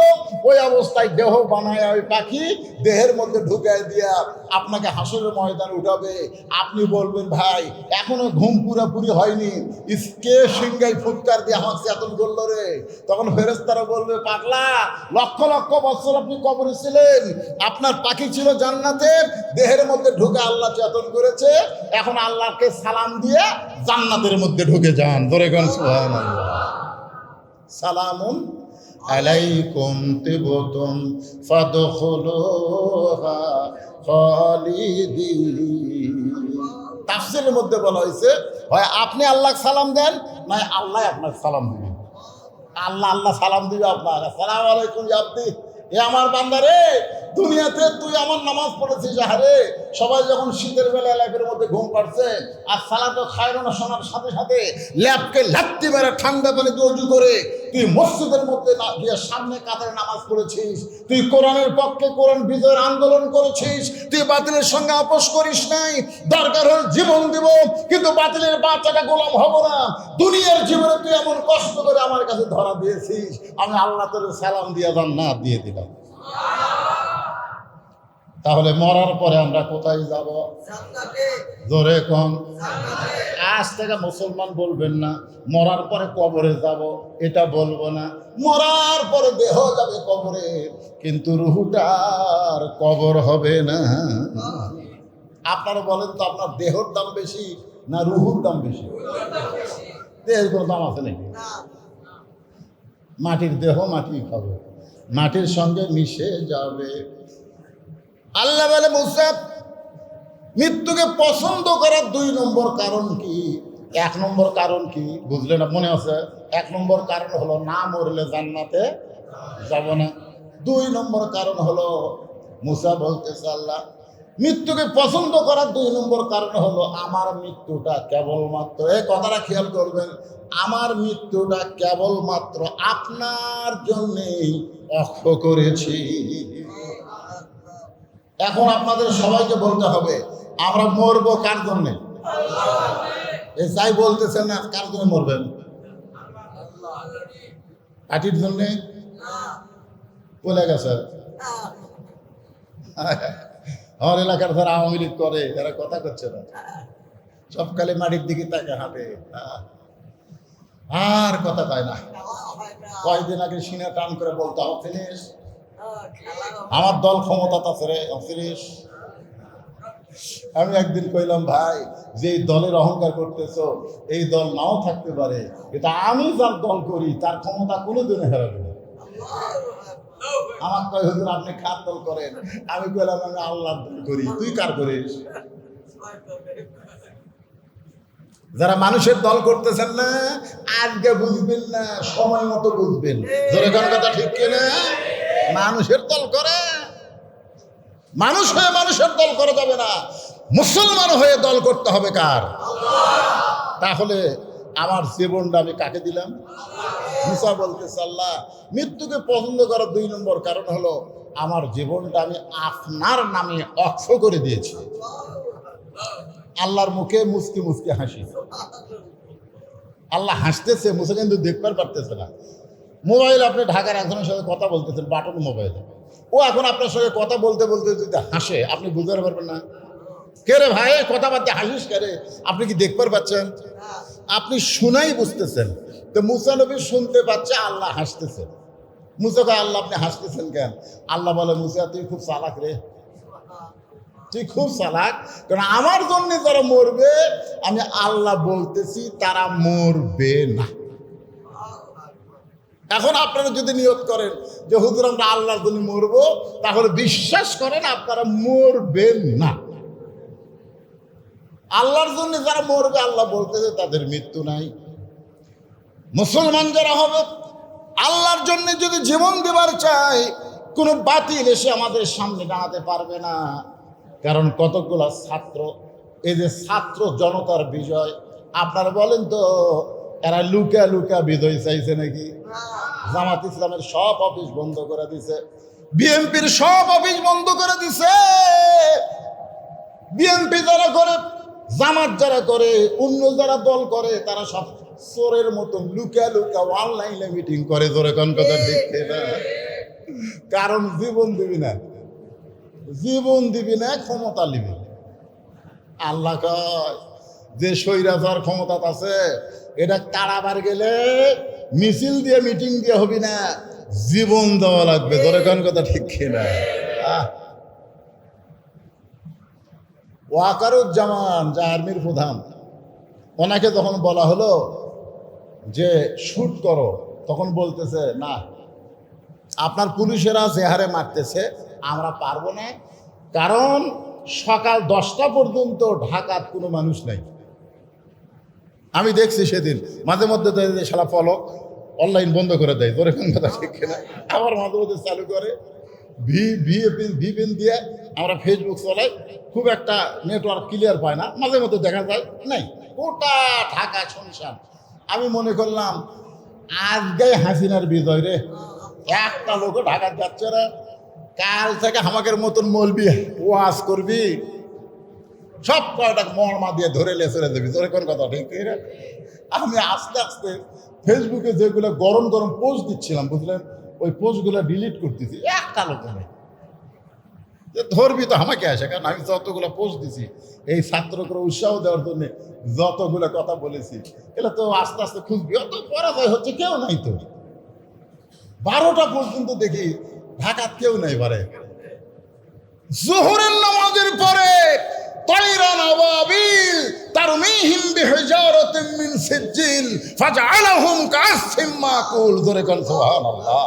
ওই অবস্থায় দেহ বানায় ওই পাখি দেহের মধ্যে ঢুকায় দিয়া আপনাকে হাসরের ময়দানে উঠাবে। আপনি বলবেন, ভাই এখনো ঘুম পুরাপুরি হয়নি, ইসকে সিংগাই ফুৎকার দিয়ে আমাকে চেতন করলো রে। তখন ফেরেশতারা বলবে, পাগলা, লক্ষ লক্ষ বছর আপনি কবরে ছিলেন, আপনার পাখি ছিল জান্নাতের, দেহের মধ্যে ঢুকে আল্লাহ চেতন করেছে, এখন আল্লাহকে সালাম দিয়ে জান্নাতের মধ্যে ঢুকে যান। ধরে গান সুবহানাল্লাহ। সালামুন আলাইকুম তিবতুম ফাদখুলুহা খালিদিন। তাফসীরের মধ্যে বলা হয়েছে, হয় আপনি আল্লাহকে সালাম দেন, নয় আল্লাহ আপনাকে সালাম দিবেন। আল্লাহ সালাম দিবে আপনার, আসসালামু আলাইকুম আব্দি, এ আমার বান্দা রে, দুনিয়াতে তুই আমার নামাজ পড়েছিস। আরে সবাই যখন শীতের বেলা ল্যাপের মধ্যে ঘুম পাড়ছে, আর সালাত খায়রুন শোনার সাথে সাথে ল্যাপকে লাত্তি মেরে ঠান্ডা পানিতে ওযু করে তুই মসজিদের মধ্যে না গিয়ে সামনে কাতারে নামাজ পড়েছিস, তুই কোরআনের পক্ষে কোরআন বিজয়ের আন্দোলন করেছিস, তুই বাতিলের সঙ্গে আপোষ করিস নাই। দরকার হলে জীবন দিব, কিন্তু বাতিলের বাচ্চাটা গোলাম হব না। দুনিয়ার জীবনে তুই এমন কষ্ট করে আমার কাছে ধরা দিয়েছিস, আমি আল্লাহ তোর সালাম দিয়ে জান্নাত দিয়ে দিলাম। তাহলে মরার পরে আমরা কোথায় যাব? জোরে কোন। আজ থেকে মুসলমান বলবেন না মরার পরে কবরে যাব, এটা বলবো না। মরার পরে দেহ যাবে কবরে, কিন্তু রুহুটার কবর হবে না। আপনারা বলেন তো, আপনার দেহর দাম বেশি না রুহুর দাম বেশি? দেহের কোনো দাম আছে নাকি? মাটির দেহ মাটি খাবে, মাটির সঙ্গে মিশে যাবে। আল্লাহ বলে, মুসা, মৃত্যুকে পছন্দ করার 2 নম্বর কারণ কি? 1 নম্বর কারণ কি বুঝলেন? মনে আছে? 1 নম্বর কারণ হলো না মরলে জান্নাতে যাব না। 2 নম্বর কারণ হলো, মুসা বলতেছে, আল্লাহ মৃত্যুকে পছন্দ করার 2 নম্বর কারণ হলো আমার মৃত্যুটা কেবলমাত্র, এই কথাটা খেয়াল করবেন, আমার মৃত্যুটা কেবলমাত্র আপনার জন্যেই অক্ষ করেছি। এখন আপনাদের সবাইকে বলতে হবে, আমরা মরবো কার জন্য? এই যাই বলতেছেন না, কার জন্য মরবেন? পার্টির জন্যে বলে গেছে। আমার এলাকার যারা আওয়ামী লীগ করে, এরা কথা করছে না, সবকালে মাটির দিকে তাকে হাঁটে, আর কথা পায় না। কয়েকদিন আগে সিনে টান করে বলতে হবে, ফিনিশ, আমার দল ক্ষমতা আছে রে, ফিনিশ। আমি একদিন কইলাম, ভাই যে দলের অহংকার করতেছো, এই দল নাও থাকতে পারে, কিন্তু আমি যার দল করি তার ক্ষমতা কোনোদিনও হারাবে না। আমার কয়, হুজুর আপনি কার দল করেন? আমি কইলাম, আমি আল্লাহর দল করি। তুই কার করিস? যারা মানুষের দল করতেছেন না, আজকে বুঝবেন না, সময় মতো বুঝবেন। জোরে কোন কথা ঠিক কিনা? মানুষের দল করে, মানুষ হয়ে মানুষের দল করা যাবে না, মুসলমান হয়ে দল করতে হবে কার? তাহলে আমার জীবনটা আমি কাকে দিলাম? মুসা বলতেছে, আল্লাহ মৃত্যুকে পছন্দ করার 2 নম্বর কারণ হলো আমার জীবনটা আমি আপনার নামে অক্ষ করে দিয়েছি। আল্লাহর মুখে মুস্কি মুস্কি হাসি, আল্লাহ হাসতেছে, মুসা কিন্তু দেখবার পারতেছে না। মোবাইল আপনি ঢাকার একজনের সাথে কথা বলতেছেন, বাটন মোবাইল, ও এখন আপনার সঙ্গে কথা বলতে বলতে যদি হাসে আপনি বুঝতে পারবেন না। কে রে ভাই কথাবার্তা হাসিস কে রে? আপনি কি দেখবার পাচ্ছেন? আপনি শুনাই বুঝতেছেন। তো মুসা নবী শুনতে পাচ্ছে আল্লাহ হাসতেছে। মুসা কয়, আল্লাহ আপনি হাসতেছেন কেন? আল্লাহ বলে, মুসা তুই খুব চালাক রে, তুই খুব চালাক, কারণ আমার জন্য যারা মরবে আমি আল্লাহ বলতেছি তারা মরবে না। এখন আপনারা যদি নিয়ত করেন যে হুজুর আমরা আল্লাহর জন্য মরবো, তাহলে বিশ্বাস করেন আপনারা মরবেন না। আল্লাহর জন্য যারা মরবে আল্লাহ বলতেছে তাদের মৃত্যু নাই। মুসলমান যারা হবে আল্লাহর জন্য যদি জীবন দেবার চাই, কোনো বাতিল এসে আমাদের সামনে দাঁড়াতে পারবে না। কারণ কতগুলো ছাত্র, এই যে ছাত্র জনতার বিজয়, আপনারা বলেন তো এরা লুকা লুকা বিজয় চাইছে নাকি? জামাত ইসলামের সব অফিস বন্ধ করে দিছে, বিএনপির সব অফিস বন্ধ করে দিছে। বিএনপি যারা করে, জামাত যারা করে, অন্য যারা দল করে, তারা সব চোরের মতো লুকা লুকা অনলাইনে মিটিং করে। জোরে কোন কথা ঠিক না? কারণ জীবন দিবি না, জীবন দিবি না, ক্ষমতা নিবি। আল্লাহ কয় যে স্বৈরাচার ক্ষমতা আছে এটা তাড়াবার গেলে মিছিল দিয়ে মিটিং দিয়ে হবি না, জীবন দেওয়া লাগবে। জোরে কোন কথা ঠিক না? ওয়াকারুজ্জামান যা আর্মির প্রধান, ওনাকে যখন বলা হলো যে শুট করো, তখন বলতেছে না, আপনার পুলিশেরা যে হারে মারতেছে আমরা পারবো না, কারণ সকাল 10টা পর্যন্ত ঢাকার কোনো মানুষ নাই। আমি দেখছি সেদিন মাঝে মধ্যে সারা ফলক অনলাইন বন্ধ করে দেয়, তোর এখন কথা ঠিক না, আবার মাঝে মধ্যে চালু করে। ভিপিএন দিয়ে আমরা ফেসবুক চলাই, খুব একটা নেটওয়ার্ক ক্লিয়ার পায় না, মাঝে মধ্যে দেখা যায় নাই, গোটা ঢাকা শুনশান। আমি মনে করলাম আজকে হাসিনার বিজয় রে, একটা লোকও ঢাকা যাচ্ছে না। কাল থেকে আমাদের মতন মলবি ওয়াজ করবি, সব কয়টা মর্মা দিয়ে ধরে লেসরে দেবি। তোর কোন কথা ঠিক রে? আমি আস্তে আস্তে ফেসবুকে যেগুলো গরম গরম পোস্ট দিচ্ছিলাম, বুঝলেন, ওই পোস্টগুলো ডিলিট করতেছি। একটা লোক নেই যে ধরবি তো আমাকে আসে, কারণ আমি যতগুলো পোস্ট দিছি এই ছাত্রকে উৎসাহ দেওয়ার জন্য, যতগুলো কথা বলেছি, এগুলো তো আস্তে আস্তে খুঁজবি। অত পরাজয় হচ্ছে, কেউ নাই তো। 12টা পর্যন্ত দেখি ঢাকার কেউ নাই। বারে জোহরের নামাজের পরে তাইরান আবাবিল তারমিহিম বিহিজারাতিন মিন সিজ্জিল ফাজআলাহুম কাসফিম মাকুল। জোরে কোন সুবহানাল্লাহ।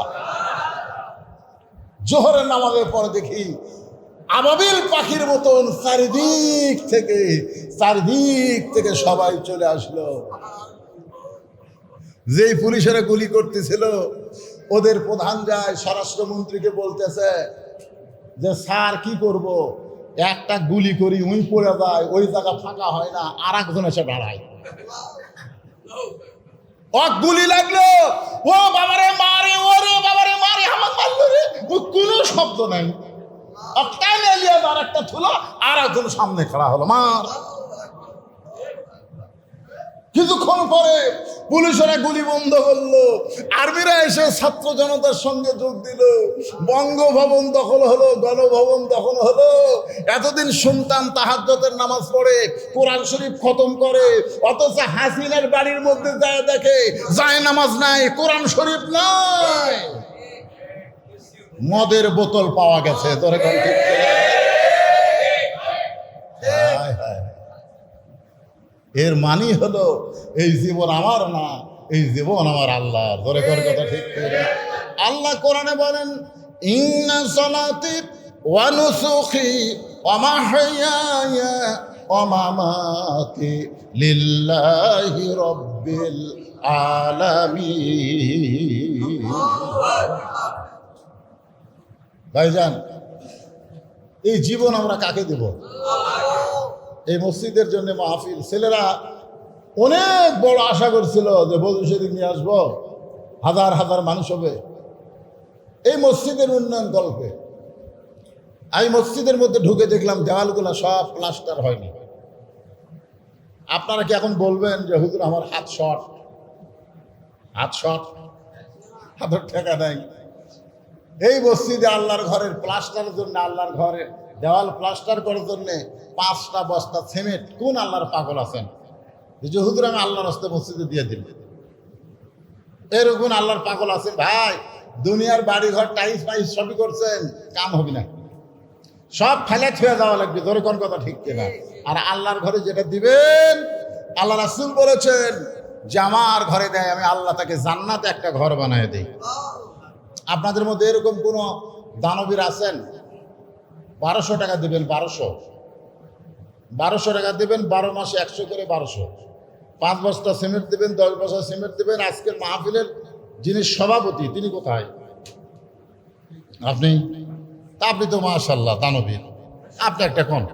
জোহরের নামাজের পরে দেখি আবাবিল পাখির মতন চারিদিক থেকে সবাই চলে আসলো। যেই পুলিশেরা গুলি করতেছিল, ওদের প্রধান যায় স্বরাষ্ট্রমন্ত্রীকে বলতেছে যে স্যার কি করব, একটা গুলি করি উই পড়ে যায়, ওই জায়গা ফাঁকা হয় না, আর একজন এসে দাঁড়ায়। ও গুলি লাগলো, ও বাবারে মারে, ওরে বাবারে মারে, আমার মারলো রে, ও কোনো শব্দ নাই। আর একটা থুলো, আর একজন সামনে খাড়া হলো, মার। কিছুক্ষণ পরে পুলিশেরা গুলি বন্ধ করলো, আর্মিরা এসে ছাত্র জনতার সঙ্গে যোগ দিল, বঙ্গভবন দখল হলো, গণভবন দখল হলো। এতদিন শুনতাম তাহাজ্জুদের নামাজ পড়ে, কোরআন শরীফ খতম করে, অথচ হাসিনার বাড়ির মধ্যে যায় দেখে যায় নামাজ নাই, কোরআন শরীফ নাই, মদের বোতল পাওয়া গেছে। তোরে কোন ঠিক? এর মানি হলো এই জীবন আমার না, এই জীবন আমার আল্লাহ। ধরে কর কথা ঠিক করে। আল্লাহ কোরআনে বলেন, ইন্না সালাতি ওয়া নুসুকি ওয়া মাহইয়ায়া ওয়া মামাতি লিল্লাহি রাব্বিল আলামিন। ভাইজান, এই জীবন আমরা কাকে দেব? এই মসজিদের জন্য মাহফিল। ছেলেরা অনেক বড় আশা করছিল যে বধূ সেদিন নিয়ে আসবো, হাজার হাজার মানুষ হবে এই মসজিদের উন্নয়ন গল্পে। আমি মসজিদের মধ্যে ঢুকে দেখলাম দেওয়ালগুলো সব প্লাস্টার হয়নি। আপনারা কি এখন বলবেন যে হুজুর আমার হাত শর্ট, হাতের টাকা নাই? এই মসজিদে আল্লাহর ঘরের প্লাস্টারের জন্য, আল্লাহর ঘরের দেওয়াল প্লাস্টার করার জন্য 5টা বস্তা সিমেন্ট কোন আল্লাহর পাগল আছেন যে হুজুর আমি আল্লাহর রাস্তায় মসজিদে দিয়ে দিন? এরকম আল্লাহর পাগল আছেন? ভাই, দুনিয়ার বাড়ি ঘর টাইলস ফাইলস সবই করছেন, কাম হবে না, সব ফেলে ছুঁয়ে যাওয়া লাগবে। ধরে কোন কথা ঠিক কিনা? আর আল্লাহর ঘরে যেটা দিবেন, আল্লাহ রাসূল বলেছেন যে আমার ঘরে দেয়, আমি আল্লাহ তাকে জান্নাতে একটা ঘর বানায় দেই। আপনাদের মধ্যে এরকম কোন দানবীর আছেন? 1200 টাকা দেবেন, 1200 টাকা দেবেন, 12 মাসে 100 করে 1200, 5 বস্তা সিমেন্ট দেবেন, 10 বস্তা সিমেন্ট দেবেন। আজকের মাহফিলের যিনি সভাপতি তিনি কোথায়? আপনি তো মাশাআল্লাহ দানবীর। আপনি একটা কোন?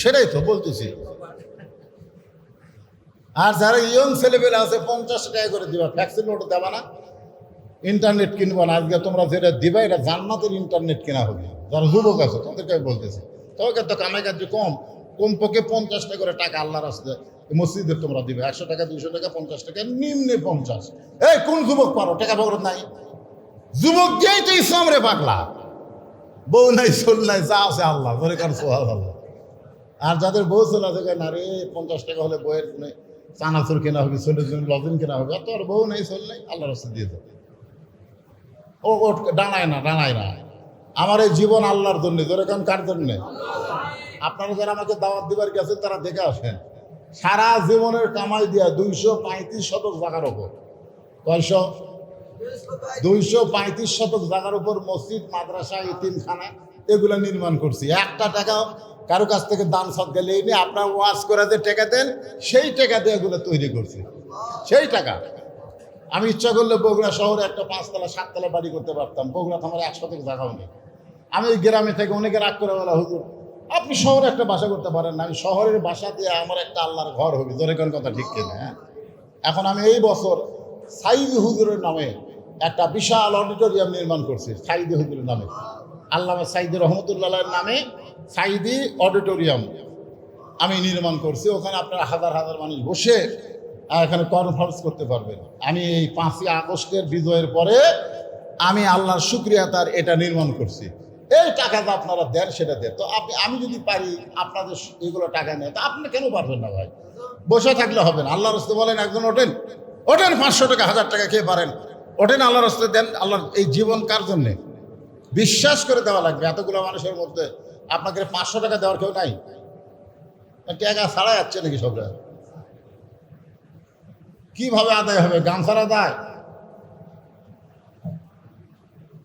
সেটাই তো বলতেছি। আর যারা ইয়ং ছেলেপেলে আছে 50 টাকা করে দিবা, ফ্যাক্সির নোট দেবা না, ইন্টারনেট কিনবো না। আজকে তোমরা যেটা দিবা এটা জান্নাতের ইন্টারনেট কেনা হবে। যারা যুবক আছে তাদেরকে আমি বলতেছি, তোমাকে তো কামাই কাজ কমপক্ষে 50 টাকা করে টাকা আল্লাহর রাস্তায় মসজিদে তোমরা দিবে। 100 টাকা, 200 টাকা, 50 টাকা, নিম্নে 50। এই কোন যুবক পারো? টাকা পকড় নাই। যুবক দিয়েই তো ইসলাম রে পাগলা। বউ নাই, চল নাই, যা আছে আল্লাহ ধরে কার সোহাগ আল্লাহ। আর যাদের বউ চলে আছে, না রে 50 টাকা হলে বইয়ের চানাচুর কেনা হবে, ছোটের জন্য লজেন কেনা হবে, আর তোর বউ নেই, চল নাই, আল্লাহ রাস্তা দিয়ে দেবে। ও ডানায় না। আমার এই জীবন আল্লাহর জন্য। ধরে কারণ কার জন্যে? আপনারা যারা আমাকে দাওয়াত দিবার গেছেন তারা দেখে আসেন। সারা জীবনের কামাই দিয়া 235 শতক জায়গার উপর, 235 শতক জায়গার উপর মসজিদ, মাদ্রাসা, ইতিমখানা এগুলো নির্মাণ করছি। একটা টাকাও কারো কাছ থেকে দান সদকা নেই। আপনার ওয়াজ করে যে টাকা দেন, সেই টাকা দিয়ে এগুলো তৈরি করছি। সেই টাকা আমি ইচ্ছা করলে বগুড়া শহরে একটা 5তলা 7তলা বাড়ি করতে পারতাম। বগুড়াতে আমার 1 শতক জায়গাও নেই। আমি ওই গ্রামে থেকে অনেকে রাগ করে বলা, হুজুর আপনি শহরে একটা বাসা করতে পারেন না। আমি শহরের বাসা দিয়ে আমার একটা আল্লাহর ঘর হবে। ধরে কোন কথা ঠিক কিনা? হ্যাঁ, এখন আমি এই বছর সাইদি হুজুরের নামে একটা বিশাল অডিটোরিয়াম নির্মাণ করছি। সাইদি হুজুরের নামে, আল্লামা সাইদি রহমতুল্লাহের নামে সাইদি অডিটোরিয়াম আমি নির্মাণ করছি। ওখানে আপনারা হাজার হাজার মানুষ বসে এখানে কনফারেন্স করতে পারবেন। আমি এই 5ই আগস্টের বিজয়ের পরে আমি আল্লাহর শুকরিয়া তার এটা নির্মাণ করছি। এই টাকাটা আপনারা দেন, সেটা দেন। তো আমি যদি পারি আপনাদের এগুলো টাকা নেয়, তো আপনি কেন পারবেন না ভাই? বসে থাকলে হবে না। আল্লাহর রাস্তায় বলেন, একজন ওঠেন 500 টাকা, 1000 টাকা খেয়ে পারেন, ওঠেন আল্লাহর রাস্তায় দেন। আল্লাহর এই জীবন কার জন্যে? বিশ্বাস করে দেওয়া লাগবে। এতগুলো মানুষের মধ্যে আপনাকে 500 টাকা দেওয়ার কেউ নাই? টাকা ছাড়া যাচ্ছে নাকি সবরা? কিভাবে আদায় হবে? গামছার আদায়?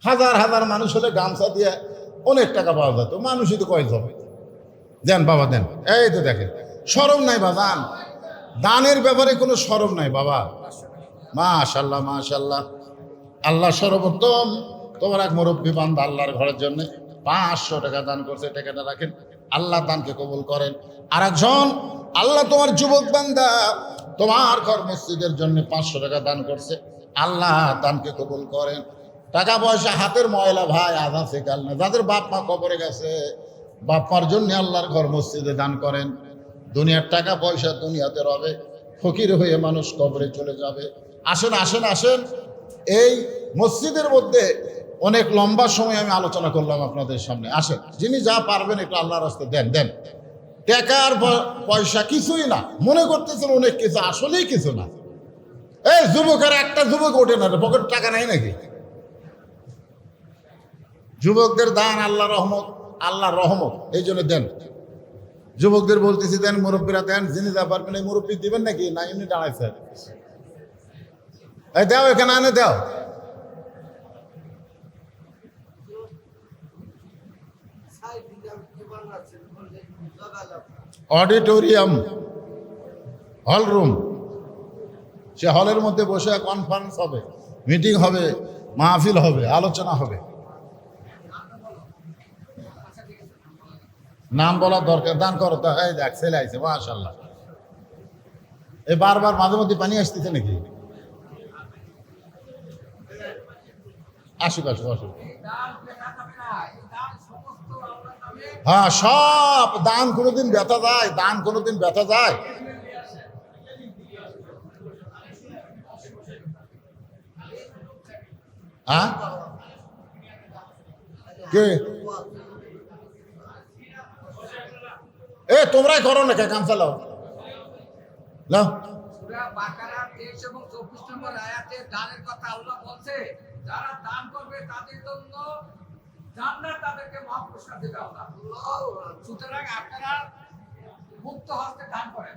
হাজার হাজার মানুষ হলে গামছা দিয়ে অনেক টাকা পাওয়া যেত। মানুষই তো কয়েক হবে। দেন বাবা দেন। এই তো দেখেন, শরম নাই বাজান, দানের ব্যাপারে কোনো শরম নাই বাবা। মাশাল্লাহ মাশাল্লাহ, আল্লাহ সর্বোত্তম। তোমার এক মুরব্বী বান্দা আল্লাহর ঘরের জন্য 500 টাকা দান করছে। টাকাটা রাখেন, আল্লাহ দানকে কবুল করেন। আর একজন আল্লাহ তোমার যুবক বান্দা তোমার ঘর মসজিদের জন্য 500 টাকা দান করছে। আল্লাহ দানকে কবুল করেন। টাকা পয়সা হাতের ময়লা ভাই, আজ আছে কাল না। যাদের বাপ মা কবরে গেছে, বাপ মার জন্য আল্লাহর ঘর মসজিদে দান করেন। দুনিয়ার টাকা পয়সা দুনিয়াতে রবে, ফকির হয়ে মানুষ কবরে চলে যাবে। আসেন আসেন আসেন, এই মসজিদের মধ্যে অনেক লম্বা সময় আমি আলোচনা করলাম আপনাদের সামনে। আসেন, যিনি যা পারবেন একটু আল্লাহর রাস্তায় দেন দেন। টাকার পয়সা কিছুই না, মনে করতেছেন অনেক কিছু, আসলেই কিছু না। এই যুবকের একটা যুবক ওঠে না, পকেট টাকা নাই নাকি? যুবকদের দান আল্লাহ রহমত, আল্লাহ রহমত, এই জন্য দেন। যুবকদের বলতেছি দেন, মুরব্বীরা দেন। যিনি যা পারবেন এই মুরব্বী দিবেন নাকি? না এমনি দাঁড়াইছে? এই দাও, এখানে আনে দাও। অডিটোরিয়াম, হল রুম, সে হলের মধ্যে বসে কনফারেন্স হবে, মিটিং হবে, মাহফিল হবে, আলোচনা হবে। নাম বলার দরকার, দান করো তো। এই দেখ ছেলে আইছে, মাশাআল্লাহ। এই বারবার মাঝে মধ্যে পানি আসতেছে নাকি? আসুক আসুক আসুক। হ্যাঁ, সব দান কোনোদিন ব্যথা যায়? দান কোনোদিন ব্যথা যায়? হ্যাঁ, কে এ তোমরাই করো না, কে কাম চালাও লাও। সূরা বাকারার 23 এবং 24 নম্বর আয়াতে দানের কথা আল্লাহ বলছে, যারা দান করবে তাদের জন্য জান্নাত, তাদেরকে মহাপুরস্কার দেবে আল্লাহ। সুতরাং আপনারা মুক্ত হস্তে দান করেন।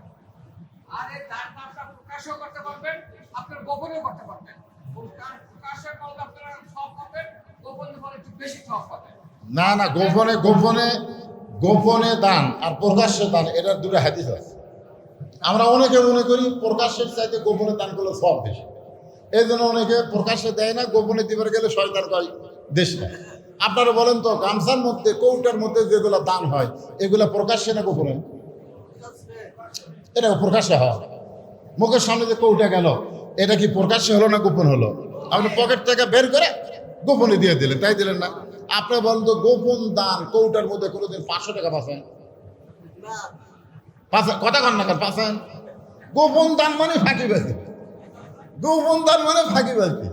আর এই দান আপনারা প্রকাশও করতে পারবেন, আপনারা গোপনেও করতে পারবেন। প্রকাশে করলে আপনারা সব পাবেন, গোপনে বলে একটু বেশি সব পাবেন। না না, গোপনে গোপনে গোপনে দান আর প্রকাশ্যে দান, এটার দুটো হাদিস আছে। আমরা অনেকে মনে করি প্রকাশ্যের চাইতে গোপনে দান করলে সব বেশি, এই জন্য অনেকে প্রকাশ্যে দেয় না, গোপনে দিবার গেলে শয়তান কয় দেশ না। আপনারা বলেন তো, গামছার মধ্যে কৌটার মধ্যে যেগুলো দান হয় এগুলো প্রকাশ্যে না গোপনে? এটা প্রকাশ্যে হয়। মুখের সামনে যে কৌটা গেল, এটা কি প্রকাশ্যে হলো না গোপন হলো? আপনি পকেট থেকে বের করে গোপনে দিয়ে দিলেন, তাই দিলেন না? আপনি বলেন তো, গোপন দান কৌটার মধ্যে কোনোদিন 500 টাকা পাচ্ছেন? কথা কন না কেন? পাচ্ছেন? গোপন দান মানে ফাঁকিবাজি। গোপন দান মানে ফাঁকিবাজি।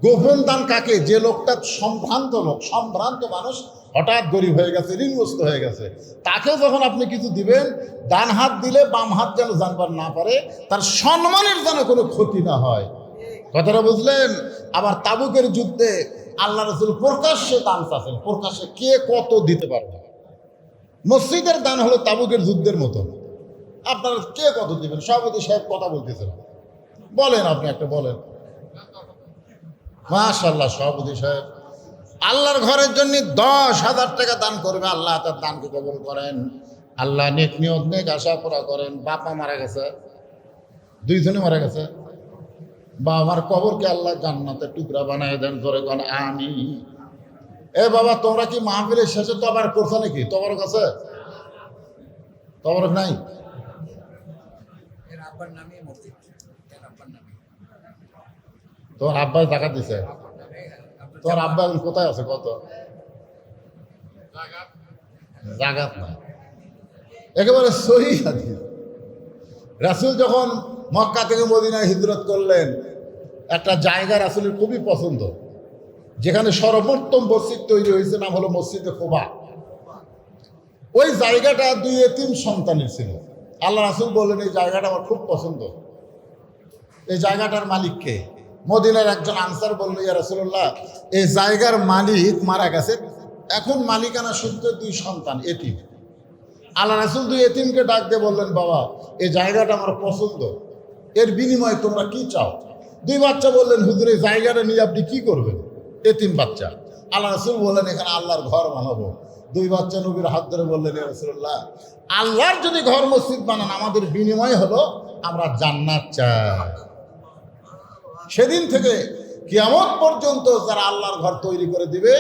গোপন দান কাকে? যে লোকটা সম্ভ্রান্ত লোক, সম্ভ্রান্ত মানুষ, হঠাৎ গরিব হয়ে গেছে, ঋণগ্রস্ত হয়ে গেছে, তাকে যখন আপনি কিছু দিবেন, ডান হাত দিলে বাম হাত যেন জানবার না পারে, তার সম্মানের যেন কোনো ক্ষতি না হয়। কথাটা বুঝলেন? আবার তাবুকের যুদ্ধে আল্লাহ রাসূল প্রকাশ্যে দান চাচ্ছেন, প্রকাশ্যে কে কত দিতে পারবে। মসজিদের দান হলো তাবুকের যুদ্ধের মতো। আপনারা কে কত দিবেন? সভাপতি সাহেব কথা বলতেছেন, বলেন, আপনি একটা বলেন। মাশাআল্লাহ, সভাপতি সাহেব আল্লাহর ঘরের জন্য 10,000 টাকা দান করবে। আল্লাহ তার দানকে কবুল করেন। আল্লাহ নেক নিয়ত নেক আশা পুরা করেন। বাপা মারা গেছে, 2 জনে মারা গেছে, বাবার কবরকে আল্লাহ জান্নাতের টুকরা বানায় দেন। জোরে কোন আমিন। এ বাবা, তোমরা কি মাহফিলের শেষে তবার করছো নাকি? তবরক আছে? তবরক নাই? এর আব্বার নামে মসজিদ, এর আব্বার নামে। তোমার আব্বাই টাকা দিছে? তোমার আব্বা এখন কোথায় আছে? কত জাগাত নাই, একেবারে সহি হাদিস। রাসূল যখন মক্কা থেকে মদিনায় হিজরত করলেন, একটা জায়গা রাসূলের খুবই পছন্দ, যেখানে সর্বোত্তম মসজিদ তৈরি হয়েছে, নাম হলো মসজিদে কুবা। ওই জায়গাটা 2 এতিম সন্তানের ছিল। আল্লাহ রাসূল বললেন, এই জায়গাটা আমার খুব পছন্দ, এই জায়গাটার মালিক কে? মদিনার একজন আনসার বলল, ইয়া রাসূলুল্লাহ, এই জায়গার মালিক মারা গেছে, এখন মালিকানা সূত্রে 2 সন্তান এতিম। আল্লাহ রাসূল 2 এতিমকে ডাক দিয়ে বললেন, বাবা, এই জায়গাটা আমার পছন্দ, এর বিনিময়ে তোমরা কি চাও? 2 বাচ্চা বললেন, হুজুর, এই জায়গাটা নিয়ে আপনি কি করবেন? এতিম বাচ্চা। আল্লাহ রাসূল বললেন, এখানে আল্লাহর ঘর বানাবো। 2 বাচ্চা নবীর হাত ধরে বললেন, ইয়া রাসূলুল্লাহ, আল্লাহর যদি ঘর মসজিদ বানান, আমাদের বিনিময় হলো আমরা জান্নাত চাই। সেদিন থেকে কিয়ামত পর্যন্ত যারা আল্লাহর ঘর তৈরি করে দিবে,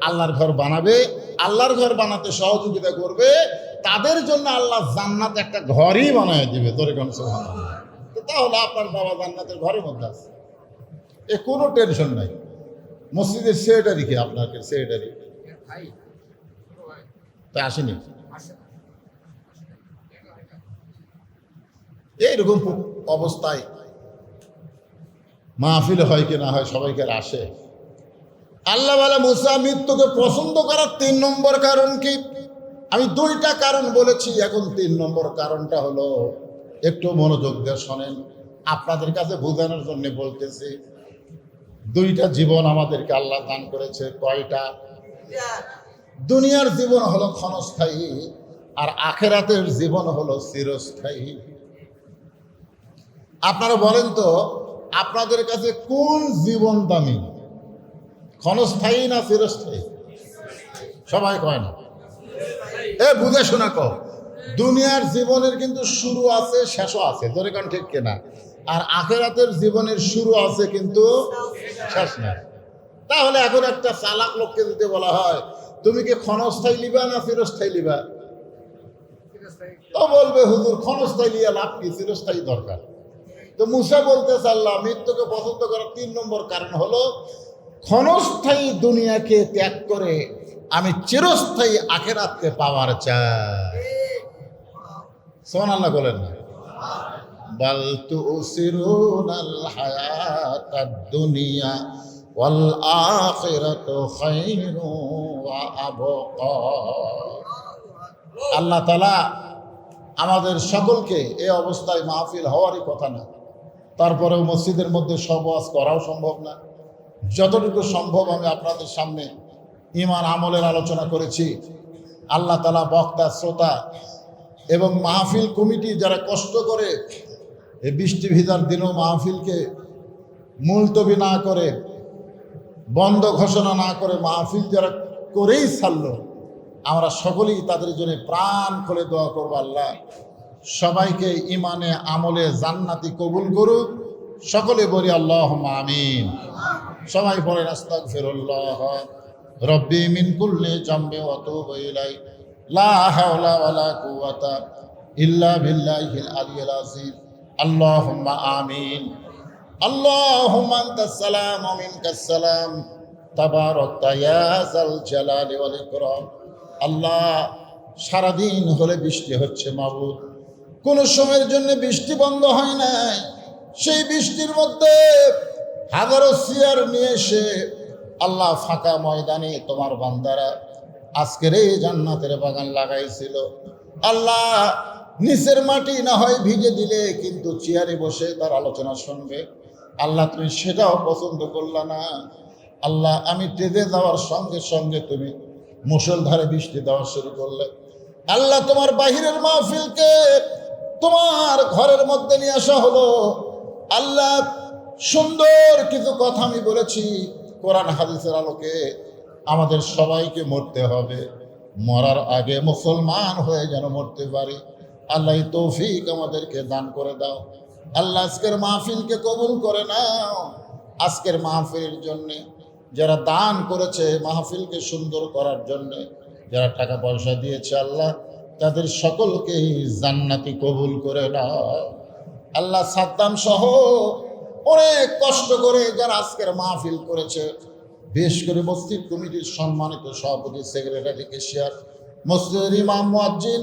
আল্লাহর ঘর বানাবে, আল্লাহর ঘর বানাতে সহযোগিতা করবে, তাদের জন্য আল্লাহ জান্নাত একটা ঘরই বানায় দিবে। তোরে কোন সুবহানাল্লাহ। তাহলে আপনার বাবা জান্নাতের ঘরের মধ্যে আছে, এ কোনো টেনশন নাই। মসজিদের সেক্রেটারি কি? আপনাকে সেক্রেটারি ভাই তাই আসেনি? আসে এইরকম অবস্থায় মাহফিল হয় কি না হয়, সবাইকে আসে। আল্লাহ বলে, মুসা, মৃত্যুকে পছন্দ করার 3 নম্বর কারণ কি? আমি 2টা কারণ বলেছি, এখন 3 নম্বর কারণটা হলো, একটু মনোযোগ দিয়ে শোনেন, আপনাদের কাছে বোঝানোর জন্য বলতেছি। 2টা জীবন আমাদেরকে আল্লাহ দান করেছে। কয়টা? দুনিয়ার জীবন হলো ক্ষণস্থায়ী, আর আখেরাতের জীবন হলো চিরস্থায়ী। আপনারা বলেন তো, আপনাদের কাছে কোন জীবন দামি, ক্ষণস্থায়ী না চিরস্থায়ী? সবাই কয় না। এ বুঝে শোনা কও, দুনিয়ার জীবনের কিন্তু শুরু আছে, শেষও আছে। ধরে কারণ ঠিক কিনা? আর আখেরাতের জীবনের শুরু আছে কিন্তু শেষ নাই। তাহলে এখন একটা চালাক লোককে যদি বলা হয় তুমি কি ক্ষণস্থায়ী লিবা না চিরস্থায়ী লিবা, তো বলবে হুজুর ক্ষণস্থায়ী লিয়া লাভ কি, চিরস্থায়ী দরকার। তো মুসা বলতে আল্লাহ মৃত্যুকে পছন্দ করার 3 নম্বর কারণ হলো ক্ষণস্থায়ী দুনিয়াকে ত্যাগ করে আমি চিরস্থায়ী আখেরাতকে পাওয়ার চাই। সুবহানাল্লাহ বলেন না। বাল তুসিরুনাল হায়াতাদ দুনিয়া ওয়াল আখিরাতু খায়রু ওয়া আবকা। আল্লাহ তাআলা আমাদের সকলকে এই অবস্থায় মাহফিল হওয়ারই কথা না, তারপরেও মসজিদের মধ্যে সব ওয়াজ করাও সম্ভব না। যতটুকু সম্ভব আমি আপনাদের সামনে ঈমান আমলের আলোচনা করেছি। আল্লাহ তাআলা বক্তা, শ্রোতা এবং মাহফিল কমিটি যারা কষ্ট করে এই বৃষ্টি ভিজার দিনেও মাহফিলকে মুলতবি না করে, বন্ধ ঘোষণা না করে মাহফিল যারা করেই ছাড়লো, আমরা সকলেই তাদের জন্য প্রাণ খুলে দোয়া করবো আল্লাহ সবাইকে ইমানে আমলে জান্নাতি কবুল করুক। সকলে বলি আল্লাহুম্মা আমিন। সবাই পড়েন আস্তাগফিরুল্লাহ রব্বি মিন কুল্লি জামবি ওয়া তুবু ইলাইহি লা হাওলা ওয়ালা কুওয়াতা ইল্লা বিল্লাহিল আলিয়্যিল আযীম। আল্লাহুম্মা আমিন। আল্লাহুম্মা আনতাস সালাম ওয়া মিনকাস সালাম তাবারাকতা ইয়া যাল জালালি ওয়াল ইকরাম। আল্লাহ সারাদিন হলে বৃষ্টি হচ্ছে মাবুদ, কোন সময়ের জন্য বৃষ্টি বন্ধ হয় নাই। সেই বৃষ্টির মধ্যে হাজারো চেয়ার নিয়ে এসে আল্লাহ ফাঁকা ময়দানে তোমার বান্দারা আজকের এই জান্নাতের বাগান লাগাইছিল। আল্লাহ নিচের মাটি না হয় ভিজে দিলে, কিন্তু চেয়ারে বসে তার আলোচনা শুনবে। আল্লাহ তুমি সেটাও পছন্দ করলা না। আল্লাহ আমি টেনে যাওয়ার সঙ্গে সঙ্গে তুমি মুষলধারে বৃষ্টি দেওয়া শুরু করলে। আল্লাহ তোমার বাহিরের মাহফিলকে তোমার ঘরের মধ্যে নিয়ে আসা হলো। আল্লাহ সুন্দর কিছু কথা আমি বলেছি, কোরআন হাদিসের আলোকে আমাদের সবাইকে মরতে হবে। মরার আগে মুসলমান হয়ে যেন মরতে পারি, আল্লাহ এই তৌফিক আমাদেরকে দান করে দাও। আল্লাহ আজকের মাহফিলকে কবুল করে নাও। আজকের মাহফিলের জন্যে যারা দান করেছে মাহফিলকে সুন্দর করার জন্যে, যারা টাকা পয়সা দিয়েছে আল্লাহ তাদের সকলকেই জান্নাতি কবুল করে নাও। আল্লাহ সাদ্দাম সহ অনেক কষ্ট করে যারা আজকের মাহফিল করেছে, বিশেষ করে মসজিদ কমিটির সম্মানিত সভাপতি, সেক্রেটারি, কেশিয়ার, মসজিদের ইমাম, মুয়াজ্জিন,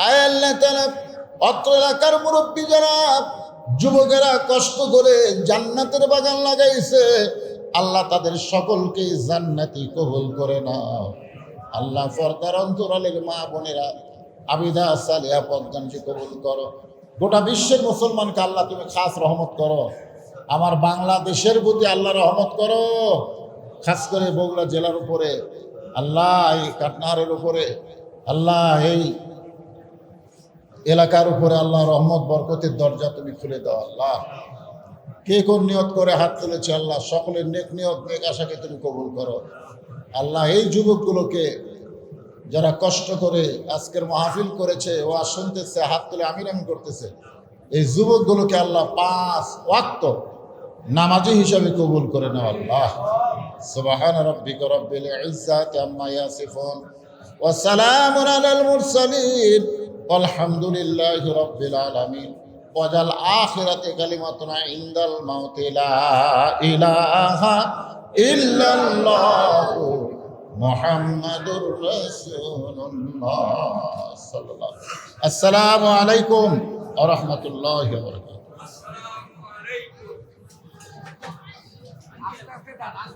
আয় আল্লাহ তাআলা অত্র এলাকার মুরব্বী যারা যুবকেরা কষ্ট করে জান্নাতের বাগান লাগাইছে, আল্লাহ তাদের সকলকে জান্নাতি কবুল করে নাও। আল্লাহ পর্দার অন্তরালের মা বোনেরা আবিদা সালিহা পদ্মানকে কবুল করো। গোটা বিশ্বের মুসলমানকে আল্লাহ তুমি খাস রহমত করো। আমার বাংলাদেশের প্রতি আল্লাহ রহমত করো, খাস করে বগুড়া জেলার উপরে আল্লাহ, এই কাটনারের উপরে আল্লাহ, এই এলাকার উপরে আল্লাহ রহমত বরকতের দরজা তুমি খুলে দাও। আল্লাহ কে কোন নিয়ত করে হাত তুলেছে আল্লাহ সকলের নেক নিয়ত নেক আশাকে তুমি কবুল করো। আল্লাহ এই যুবকগুলোকে যারা কষ্ট করে আজকের মাহফিল করেছে, ওয়াজ শুনতেছে, হাত তুলে আমিন আমিন করতেছে, এই যুবকগুলোকে আল্লাহ 5 ওয়াক্ত নামাজি হিসাবে কবুল করে নাও। আল্লাহ সুবহান রাব্বিকা রাব্বিল ইজ্জাতি আম্মা ইয়াসিফুন ওয়া সালামুন আলাল মুরসালিন আলহামদুলিল্লাহি রাব্বিল আলামিন। ওয়াজাল আখিরাতে কালিমাতুনা ইনদাল মাউতি লা ইলাহা ইল্লাল্লাহু মুহাম্মাদুর রাসূলুল্লাহ সাল্লাল্লাহু আলাইহি ওয়াসাল্লাম। আসসালামু আলাইকুম ওয়া রাহমাতুল্লাহি ওয়া বারাকাতুহু। আসসালামু আলাইকুম। আস্তে আস্তে দাঁড়ান।